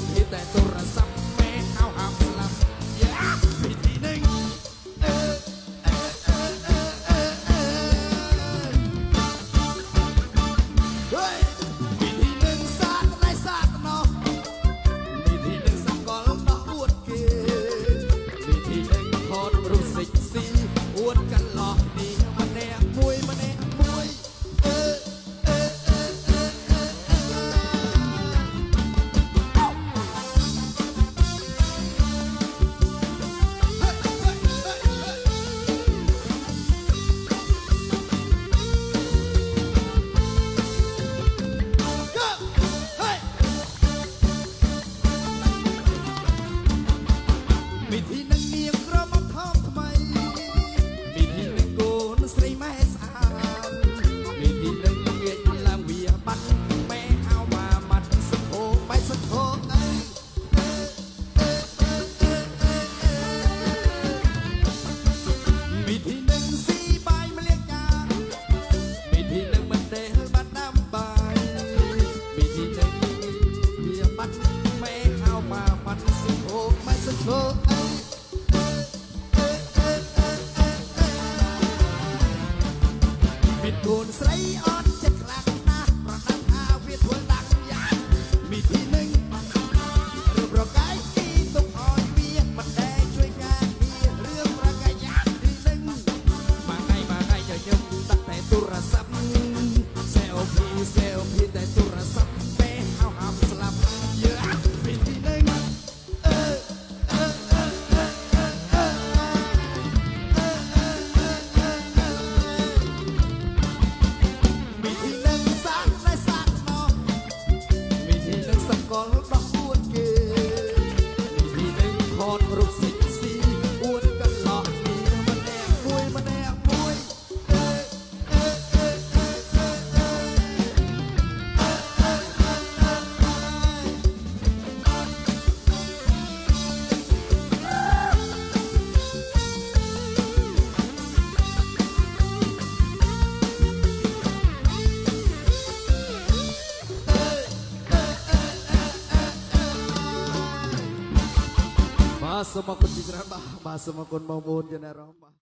ลพีแต่โทรศัพท์แม่เอาหับสลับวิธีหนึ่งวิธีหนึ่งสาดไรสาดนอวิธีหนึ่งสักก่อนนออวดเกวิธีหนึ่งทอดรู้สึกสีอวดกันหลอกดีมันแน่มวยมันแน่มวยวิธีหนึ่งเมียกระมังทอมทำไมวิธีหนึ่งโกนใส่แม่สาววิธีหนึ่งเวียนลางเวียบัดแม่เอามามัดสะโพกไปสะโพกวิธีหนึ่งสีใบมาเรียกยาวิธีหนึ่งมันเดลบัดน้ำใบวิธีหนึ่งเวียบัดแม่เอามามัดสะโพกไปสะโพกโดนใส่อ่อนจะคลักนะประดับอาเวียทวนดังยามีทีหนึ่งเรื่องประกายที่ต้องอ่อยเวียมันได้ช่วยงานเมียเรื่องประกายยาทีหนึ่งมาไงอย่าเยิ่มตั้งแต่โทรศัพท์เซลฟี่แต่โทรศัพท์แม่เอาหามสลับเยอะมีทีหนึ่งรูปสิสีอวดกันหลอกดีมันแนบมวยมันแนบมวยมาสมัครคนที่กระบะมาสมัครคนมาบุญจะได้ร้อง